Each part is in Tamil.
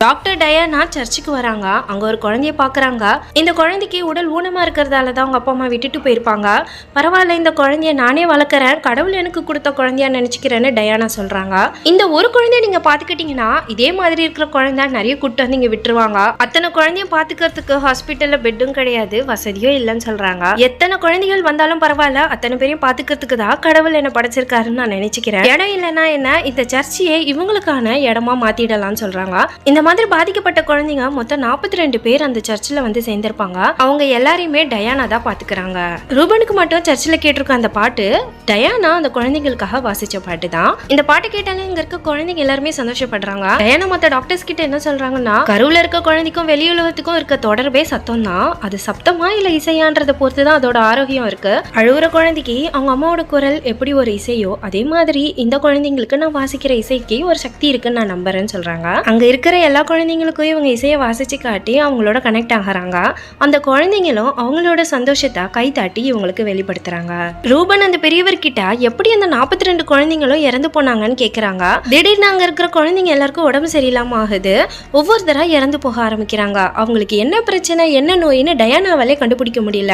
டாக்டர் டயானா சர்ச்சுக்கு வராங்க. அங்க ஒரு குழந்தைய பாக்குறாங்க. இந்த குழந்தைக்கு உடல் ஊனமா இருக்கிறதால தான் அவங்க அப்பா அம்மா விட்டுட்டு போயிருப்பாங்க. பரவாயில்ல, இந்த குழந்தைய நானே வளர்க்குறேன், கடவுள் எனக்கு கொடுத்த குழந்தையா நினைச்சுக்கிறேன்னு டயானா சொல்றாங்க. இந்த ஒரு குழந்தைய நீங்க பாத்துக்கிட்டீங்கன்னா இதே மாதிரி இருக்கிற குழந்தை நிறைய கூட்டு வந்து இங்க விட்டுருவாங்க. அத்தனை குழந்தைய பாத்துக்கிறதுக்கு ஹாஸ்பிட்டல்ல பெட்டும் கிடையாது, வசதியும் இல்லைன்னு சொல்றாங்க. எத்தனை குழந்தைகள் வந்தாலும் பரவாயில்ல, அத்தனை பேரையும் பாத்துக்கிறதுக்கு தான் கடவுள் என்ன படைச்சிருக்காருன்னு நான் நினைச்சுக்கிறேன். இடம் இல்லைன்னா என்ன, இந்த சர்ச்சையே இவங்களுக்கான இடமா மாத்திடலாம்னு சொல்றாங்க. இந்த மாதிரி பாதிக்கப்பட்ட குழந்தைங்க மொத்தம் 42 பேர் அந்த சர்ச்சில் வந்து சேர்ந்திருப்பாங்க. அவங்க எல்லாரையுமே டயானா தான் பாத்துக்கிறாங்க. ரூபனுக்கு மட்டும் சர்ச்சில் கேட்டிருக்க அந்த பாட்டு டயானா அந்த குழந்தைகளுக்காக வாசிச்ச பாட்டு தான். இந்த பாட்டு கேட்டாலே இங்க இருக்க குழந்தைங்க எல்லாருமே சந்தோஷப்படுறாங்க. டயானா மத்த டாக்டர்ஸ் கிட்ட என்ன சொல்றாங்கன்னா, கருவுல இருக்க குழந்தைக்கும் வெளியுலகத்துக்கும் இருக்க தொடர்பே சத்தம் தான். அது சப்தமா இல்ல இசையான்றதை பொறுத்து தான் அதோட ஆரோக்கியம் இருக்கு. அழுவுற குழந்தைக்கு அவங்க அம்மாவோட குரல் எப்படி ஒரு இசையோ அதே மாதிரி இந்த குழந்தைங்களுக்கு நான் வாசிக்கிற இசைக்கு ஒரு சக்தி இருக்குன்னு நான் நம்புறேன்னு சொல்றாங்க. அங்க இருக்கிற எல்லா குழந்தைங்களுக்கும் இவங்க இசையை வாசிச்சு காட்டி அவங்களோட கனெக்ட் ஆகிறாங்க. அந்த குழந்தைங்களும் அவங்களோட சந்தோஷத்தை கை தாட்டி இவங்களுக்கு வெளிப்படுத்துறாங்க. ரூபன் அந்த பெரியவர்கிட்ட எப்படி அந்த 42 குழந்தைங்களும் இறந்து போனாங்கன்னு கேட்குறாங்க. திடீர்னு அங்கே இருக்கிற குழந்தைங்க எல்லாருக்கும் உடம்பு சரியில்லாம ஆகுது. ஒவ்வொருத்தராக இறந்து போக ஆரம்பிக்கிறாங்க. அவங்களுக்கு என்ன பிரச்சனை என்ன நோயின்னு டயானாவாலே கண்டுபிடிக்க முடியல.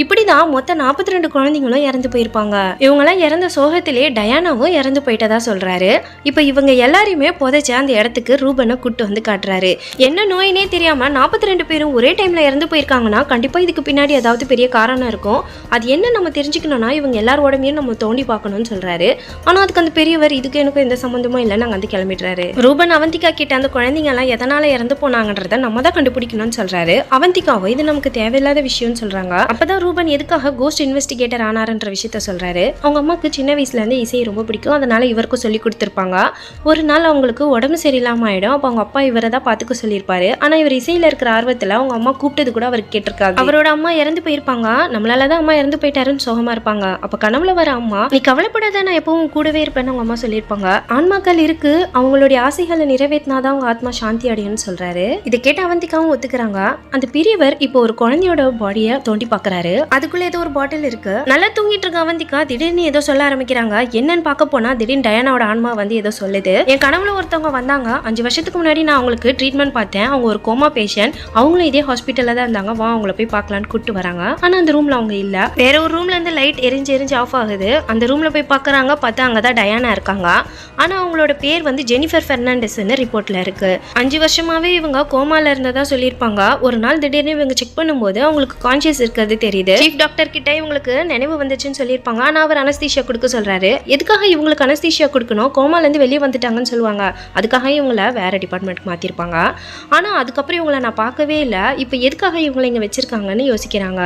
இப்படிதான் மொத்தம் 42 குழந்தைங்களும் இறந்து போயிருப்பாங்க. இவங்கெல்லாம் இறந்த சோகத்திலே டயானாவும் இறந்து போயிட்டதா சொல்றாரு. இப்போ இவங்க எல்லாரையுமே புதைச்ச அந்த இடத்துக்கு ரூபனை கூட்டு வந்து காட்டுறாரு. என்ன நோயினே தெரியாம 42 பேரும் ஒரே டைம்ல இறந்து போயிருக்காங்கன்னா கண்டிப்பா இதுக்கு பின்னாடி ஏதாவது பெரிய காரணம் இருக்கும். அது என்ன நம்ம தெரிஞ்சுக்கணும்னா இவங்க எல்லாரோடமையும் நம்ம தோண்டி பார்க்கணும்னு சொல்றாரு. ஆனா அதுக்கு அந்த பெரியவர் இதுக்கு எனக்கும் எந்த சம்பந்தமும் இல்லைன்னு அங்க வந்து கிளம்பிடுறாரு. ரூபன் அவந்திகா கிட்ட அந்த குழந்தைங்க எல்லாம் எதனால இறந்து போனாங்கன்றத நம்ம தான் கண்டுபிடிக்கணும்னு சொல்றாரு. அவந்திகாவோ இது நமக்கு தேவையில்லாத விஷயம்னு சொல்றாங்க. அப்பதான் ரூபன் எதுக்காக கோஸ்ட் இன்வெஸ்டிகேட்டர் ஆனாருன்ற விஷயத்த சொல்றாரு. அவங்க அம்மாக்கு சின்ன வயசுல இருந்து இசை ரொம்ப பிடிக்கும், அதனால இவருக்கும் சொல்லி கொடுத்துருப்பாங்க. ஒரு நாள் அவங்களுக்கு உடம்பு சரியில்லாம ஆயிடும். அப்ப அவங்க அப்பா இவரை தான் பாத்துக்க சொல்லியிருப்பாரு. ஆனா இவர் இசையில இருக்கிற ஆர்வத்துல அவங்க அம்மா கூப்பிட்டது கூட அவருக்கு கேட்டிருக்காது. அவரோட அம்மா இறந்து போயிருப்பாங்க. நம்மளாலதான் அம்மா இறந்து போயிட்டாருன்னு சோகமா இருப்பாங்க. அப்ப கனவுல வர அம்மா, நீ கவலைப்படாத, நான் எப்பவும் கூடவே இருப்பேன்னு அவங்க அம்மா சொல்லியிருப்பாங்க. ஆன்மாக்கள் இருக்கு, அவங்களுடைய ஆசைகளை நிறைவேற்றினாதான் அவங்க ஆத்மா சாந்தி அடையும்னு சொல்றாரு. இதை கேட்ட அவந்திகாவும் ஒத்துக்கிறாங்க. அந்த பெரியவர் இப்போ ஒரு குழந்தையோட பாடிய தோண்டி பாக்குறாரு. அதுக்குள்ள ஏதோ ஒரு பாட்டில் இருக்கு. நல்லா தூங்கிட்டு இருக்க அவந்திகா திடீர்னு ஏதோ சொல்ல ஆரம்பிக்கிறாங்க. என்னன்னு பார்க்க போனா திடீர்னு டயானாவோட ஆன்மா வந்து ஏதோ சொல்லுது. என் கனவுல ஒருத்தவங்க வந்தாங்க, 5 வருஷத்துக்கு முன்னாடி நான் அவங்களுக்கு ட்ரீட்மெண்ட் பார்த்தேன். அவங்க ஒரு கோமா பேஷண்ட், அவங்களும் இதே ஹாஸ்பிட்டல்ல தான் இருந்தாங்க, வா அவங்கள போய் பார்க்கலான்னு கூப்பிட்டு வராங்க. ஆனா அந்த ரூம்ல அவங்க இல்ல. வேற ஒரு ரூம்ல இருந்து லைட் எரிஞ்சு ஆஃப் ஆகுது. அந்த ரூம்ல போய் பார்க்கறாங்க, பார்த்தா அங்கதான் டயானா இருக்காங்க. ஆனா அவங்களோட பேர் வந்து ஜெனிஃபர் பெர்னாண்டஸ்ன்னு ரிப்போர்ட்ல இருக்கு. 5 வருஷமாவே இவங்க கோமால இருந்ததா சொல்லியிருப்பாங்க. ஒரு நாள் திடீர்னு இவங்க செக் பண்ணும்போது அவங்களுக்கு கான்சியஸ் இருக்கிறது தெரியுது. சீஃப் டாக்டர் கிட்ட இவங்களுக்கு நினைவு வந்துச்சுன்னு சொல்லியிருப்பாங்க. ஆனா அவர் அனஸ்தீஷியா கொடுக்க சொல்றாரு. எதுக்காக இவங்களுக்கு அனஸ்தீஷியா கொடுக்கணும், கோமால இருந்து வெளியே வந்துட்டாங்கன்னு சொல்லுவாங்க. அதுக்காக இவங்கள வேற டிபார்ட்மெண்ட்க்கு மாத்திருப்பாங்க. ஆனா அதுக்கப்புறம் இவங்களை நான் பார்க்கவே இல்லை. இப்போ எதுக்காக இவங்களை இங்க வச்சிருக்காங்கன்னு யோசிக்கிறாங்க.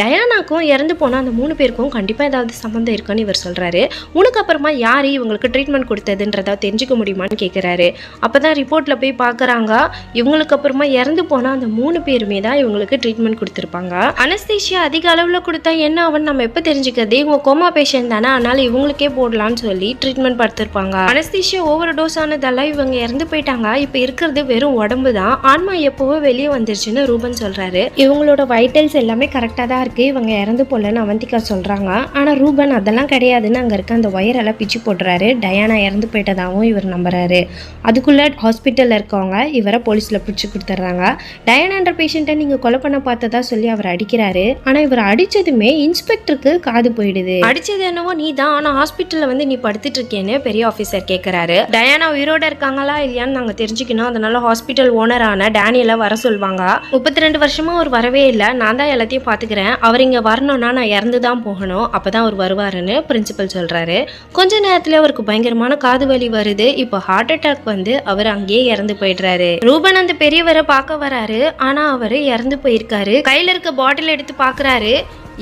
டயானாக்கும் இறந்து போன அந்த 3 பேருக்கும் கண்டிப்பா ஏதாவது சம்பந்தம் இருக்குன்னு இவர் சொல்றாரு. உனக்கு அப்புறமா யாரு இவங்களுக்கு ட்ரீட்மெண்ட் கொடுத்ததுன்றத தெரிஞ்சுக்க முடியுமான்னு கேட்கிறாரு. அப்பதான் ரிப்போர்ட்ல போய் பார்க்கறாங்க. இவங்களுக்கு அப்புறமா இறந்து போன அந்த 3 பேருமே தான் இவங்களுக்கு ட்ரீட்மெண்ட் கொடுத்துருப்பாங்க. அனஸ்தீஷியா அதிக அளவுல கொடுத்தா என்ன ஆகும்னு நம்ம எப்ப தெரிஞ்சுக்கிறது, இவங்க கோமா பேஷண்ட் தானே, அதனால இவங்களுக்கே போடலாம்னு சொல்லி ட்ரீட்மெண்ட் பார்த்துருப்பாங்க. அனஸ்தீஷியா ஓவர் டோஸ் ஆனதால இவங்க இறந்து போயிட்டாங்க. இப்ப இருக்கிறது வெறும் உடம்பு தான், ஆன்மா எப்பவோ வெளியே வந்துருச்சுன்னு ரூபன் சொல்றாரு. இவங்களோட வைட்டல்ஸ் எல்லாமே கரெக்டா தான் இருக்கு, இவங்க இறந்து போலன்னு அவந்திகா சொல்றாங்க. ஆனா ரூபன் அதெல்லாம் கிடையாதுன்னு அங்க இருக்க அந்த ஒயரெல்லாம் பிச்சு போடுறாரு. டயானா இறந்து போயிட்டதாகவும் இவர் நம்புறாரு. அதுக்குள்ள ஹாஸ்பிட்டல்ல இருக்கவங்க இவரை போலீஸ்ல பிடிச்சு கொடுத்துட்றாங்க. டயானான்ற பேஷண்ட்டை நீங்க கொலை பண்ண பார்த்ததா சொல்லி அவர் அடிக்கிறாரு. ஆனா இவர் அடிச்சதுமே இன்ஸ்பெக்டருக்கு காது போயிடுது. அடிச்சது என்னவோ நீ தான், ஆனா ஹாஸ்பிட்டல்ல வந்து நீ படுத்துட்டு இருக்கேன்னு பெரிய ஆபீசர் கேட்கிறாரு. டயானா உயிரோட இருக்காங்களா இல்லையான்னு நாங்க தெரிஞ்சுக்கணும், அதனால ஹாஸ்பிட்டல் ஓனரான டேனியலை வர சொல்வாங்க. 32 வருஷமா அவர் வரவே இல்லை, நான் தான் எல்லாத்தையும் பாத்துக்கிறேன், அவர் இங்க வரணும்னா நான் இறந்து தான் போகணும், அப்பதான் அவர் வருவாருன்னு பிரின்சிபல் சொல்றாரு. கொஞ்ச நேரத்துல அவருக்கு பயங்கரமான காது வலி வருது. இப்போ ஹார்ட் அட்டாக் வந்து அவர் அங்கேயே இறந்து போயிடுறாரு. ரூபன் அந்த பெரியவரை பார்க்க வராரு. ஆனா அவரு இறந்து போயிருக்காரு. கையில இருக்க பாட்டில் எடுத்து பாக்குறாரு.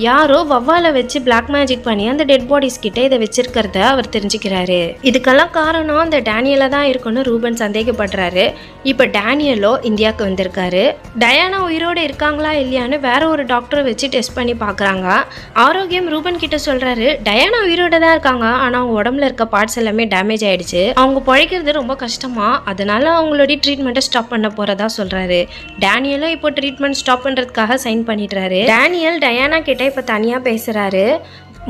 யாரோ வவ்வால வச்சு பிளாக் மேஜிக் பண்ணி அந்த டெட் பாடிஸ் கிட்ட இதை வச்சிருக்கிறத அவர் தெரிஞ்சுக்கிறாரு. இதுக்கெல்லாம் காரணம் அந்த டேனியலை தான் இருக்குன்னு ரூபன் சந்தேகப்படுறாரு. இப்போ டேனியலோ இந்தியாவுக்கு வந்திருக்காரு. டயானா உயிரோடு இருக்காங்களா இல்லையான்னு வேற ஒரு டாக்டரை வச்சு டெஸ்ட் பண்ணி பார்க்குறாங்க. ஆரோக்கியம் ரூபன் கிட்ட சொல்றாரு, டயானா உயிரோட தான் இருக்காங்க, ஆனால் அவங்க உடம்புல இருக்க பார்ட்ஸ் எல்லாமே டேமேஜ் ஆயிடுச்சு, அவங்க பழைக்கிறது ரொம்ப கஷ்டமா, அதனால அவங்களுடைய ட்ரீட்மெண்ட்டை ஸ்டாப் பண்ண போறதா சொல்றாரு. டேனியலும் இப்போ ட்ரீட்மெண்ட் ஸ்டாப் பண்றதுக்காக சைன் பண்ணிடுறாரு. டேனியல் டயானா கிட்ட இப்ப தனியா பேசுறாரு.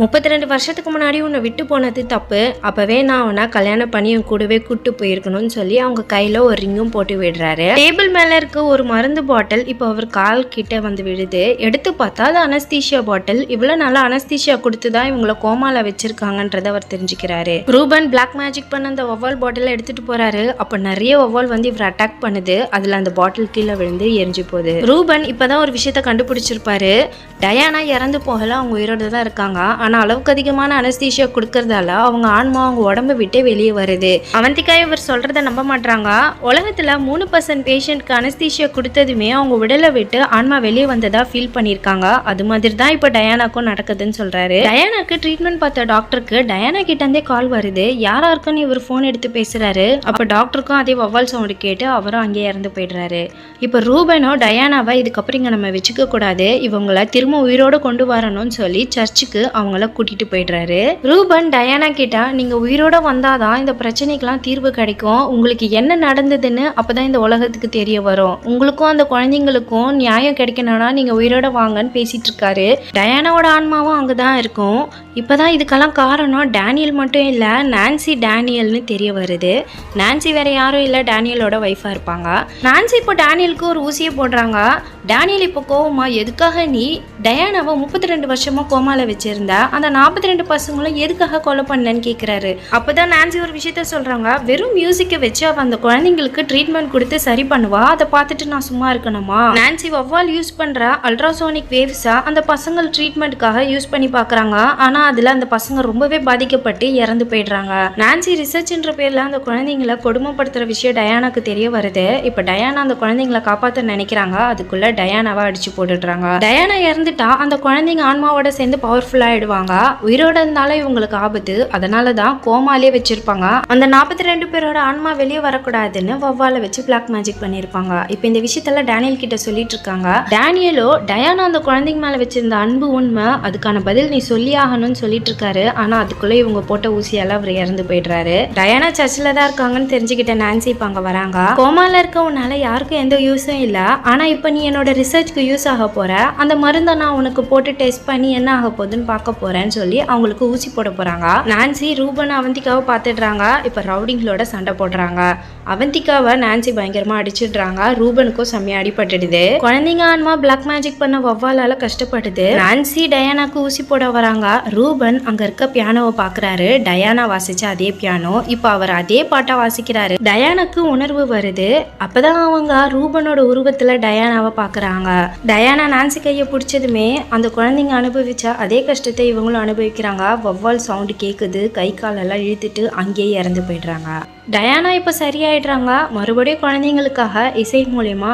32 வருஷத்துக்கு முன்னாடி உன்னை விட்டு போனது தப்பு. அப்பவே நான் அவனை கல்யாணம் பண்ணி என் கூடவே கூட்டு போயிருக்கணும்னு சொல்லி அவங்க கையில ஒரு ரிங்கும் போட்டு விடுறாரு. டேபிள் மேல இருக்க ஒரு மருந்து பாட்டில் இப்போ அவர் கால் கிட்ட வந்து விடுது. எடுத்து பார்த்தா அது அனஸ்தீஷியா பாட்டில். இவ்வளவு நாளா அனஸ்தீஷியா கொடுத்துதான் இவங்களை கோமால வச்சிருக்காங்கன்றத அவர் தெரிஞ்சுக்கிறாரு. ரூபன் பிளாக் மேஜிக் பண்ண அந்த வவ்வால் பாட்டில எடுத்துட்டு போறாரு. அப்ப நிறைய வவ்வால் வந்து இவர் அட்டாக் பண்ணுது. அதுல அந்த பாட்டில் கீழே விழுந்து எரிஞ்சு போகுது. ரூபன் இப்பதான் ஒரு விஷயத்த கண்டுபிடிச்சிருப்பாரு. டயானா இறந்து போகல, அவங்க உயிரோட தான் இருக்காங்க. ஆனா அளவுக்கு அதிகமான அனஸ்தீஷியா கொடுக்கறதால அவங்க ஆன்மா அவங்க உடம்பு விட்டே வெளியே வருது. அவந்திகா இவர் சொல்றத நம்ப மாட்டாங்க. உலகத்துல 3% பேஷண்ட்க்கு அனஸ்தீஷியா கொடுத்ததுமே அவங்க உடலை விட்டு ஆன்மா வெளியே வந்ததா ஃபீல் பண்ணிருக்காங்க. அது மாதிரி தான் இப்ப டயானாக்கும் நடக்குதுன்னு சொல்றாரு. டயானாக்கு ட்ரீட்மெண்ட் பார்த்த டாக்டருக்கு டயானா கிட்ட இருந்தே கால் வருது. யாரா இருக்குன்னு இவர் போன் எடுத்து பேசுறாரு. அப்ப டாக்டருக்கும் அதே வவ்வால் சவுண்ட் கேட்டு அவரும் அங்கேயே இறந்து போயிடுறாரு. இப்ப ரூபனோ டயானாவை இதுக்கப்புறம் இங்க நம்ம வச்சுக்க கூடாது, இவங்களை திரும்ப உயிரோட கொண்டு வரணும்னு சொல்லி சர்ச்சுக்கு அவங்கள கூட்டிட்டு போயிடுறாரு. ரூபன் டயானா கிட்ட நீங்க உயிரோட வந்தாதான் இந்த பிரச்சனைக்கெல்லாம் தீர்வு கிடைக்கும், உங்களுக்கு என்ன நடந்ததுன்னு அப்பதான் இந்த உலகத்துக்கு தெரிய வரும், உங்களுக்கும் அந்த குழந்தைங்களுக்கும் நியாயம் கிடைக்கணும்னா நீங்க உயிரோட வாங்கன்னு பேசிட்டு இருக்காரு. டயானாவோட ஆன்மாவும் அங்கதான் இருக்கும். இப்பதான் இதுக்கெல்லாம் காரணம் டேனியல் மட்டும் இல்ல, நான்சி டேனியல்னு தெரிய வருது. நான்சி வேற யாரும் இல்ல, டேனியலோட வைஃபா இருப்பாங்க. நான்சி இப்போ டேனியலுக்கு ஒரு ஊசியை போடுறாங்க. டேனியல் இப்போ கோவமா எதுக்காக நீ டயானாவை 32 வருஷமா கோமால வச்சிருந்த, அந்த 42 பசங்களும் எதுக்காக கொலை பண்ணன்னு கேட்குறாரு. அப்போதான் நான்சி ஒரு விஷயத்த சொல்றாங்க. வெறும் மியூசிக்கை வச்சு அவ அந்த குழந்தைங்களுக்கு ட்ரீட்மெண்ட் கொடுத்து சரி பண்ணுவா, அதை பார்த்துட்டு நான் சும்மா இருக்கணுமா? நான்சி வவ்வால் யூஸ் பண்ற அல்ட்ராசோனிக் வேவ்ஸா அந்த பசங்கள் ட்ரீட்மெண்ட்டுக்காக யூஸ் பண்ணி பார்க்குறாங்க. ஆனா அதுல அந்த பசங்க ரொம்பவே பாதிக்கப்பட்டு இறந்து போயிடுறாங்க. நான்சி ரிசர்ச்ன்ற பேர்ல அந்த குழந்தைங்களை கொடுமைப்படுத்துற விஷயம் டயானாக்கு தெரிய வருது. இப்ப டயானா அந்த குழந்தைங்களை காப்பாற்ற நினைக்கிறாங்க. அதுக்குள்ள டயானாவை அடிச்சு போட்டுடுறாங்க. டயானா இறந்துட்டா அந்த குழந்தைங்க ஆன்மாவோட சேர்ந்து பவர்ஃபுல்லா ஆயிடுவாங்க. உயிரோட இருந்தாலும் இவங்களுக்கு ஆபத்து, அதனாலதான் கோமாலே வச்சிருப்பாங்க. அந்த 42 பேரோட ஆன்மா வெளியே வரக்கூடாதுன்னு வவ்வால வச்சு பிளாக் மேஜிக் பண்ணிருப்பாங்க. இப்ப இந்த விஷயத்தெல்லாம் டேனியல் கிட்ட சொல்லிட்டு இருக்காங்க. டேனியலோ டயானா அந்த குழந்தைங்க மேல வச்சிருந்த அன்பு உண்மை, அதுக்கான பதில் நீ சொல்லி ஆகணும்னு சொல்லிட்டு இருக்காரு. ஆனா அதுக்குள்ள இவங்க போட்ட ஊசியால அவர் இறந்து போயிடுறாரு. டயானா சர்ச்சில் தான் இருக்காங்கன்னு தெரிஞ்சுக்கிட்ட நான்சி இப்ப அங்க வராங்க. கோமால இருக்க உன்னால யாருக்கும் எந்த யூஸும் இல்ல, ஆனா இப்ப நீ என்னோட ரிசர்ச்க்கு யூஸ் ஆக போற, அந்த மருந்தை நான் உனக்கு போட்டு டெஸ்ட் பண்ணி என்ன ஆக போகுதுன்னு பார்க்க போறேன்னு சொல்லி அவங்களுக்கு ஊசி போட போறாங்க. நான்சி ரூபன் அவந்திகாவை பார்த்துடுறாங்க. இப்ப ரவுடிங்களோட சண்டை போடுறாங்க. அவந்திகாவை நான்சி பயங்கரமா அடிச்சிடுறாங்க. ரூபனுக்கும் செம்மையா அடிபட்டுடுது. குழந்தைங்க ஆன்மா பிளாக் மேஜிக் பண்ண வவ்வாலால கஷ்டப்படுது. நான்சி டயானாக்கு ஊசி போட வராங்க. ரூபன் அங்க இருக்க பியானோவை பாக்குறாரு. டயானா வாசிச்ச அதே பியானோ. இப்ப அவர் அதே பாட்டா வாசிக்கிறாரு. டயானாக்கு உணர்வு வருது. அப்பதான் அவங்க ரூபனோட உருவத்துல டயானாவை பாக்குறாங்க. டயானா நான்சி கையை பிடிச்சதுமே அந்த குழந்தைங்க அனுபவிச்ச அதே கஷ்டத்தை இவங்களும் அனுபவிக்கிறாங்க. வவ்வால் சவுண்டு கேக்குது. கை காலெல்லாம் இழுத்துட்டு அங்கேயே இறந்து போயிடுறாங்க. டயானா இப்ப சரியாயிடுறாங்க. மறுபடியும் குழந்தைங்களுக்காக இசை மூலியமா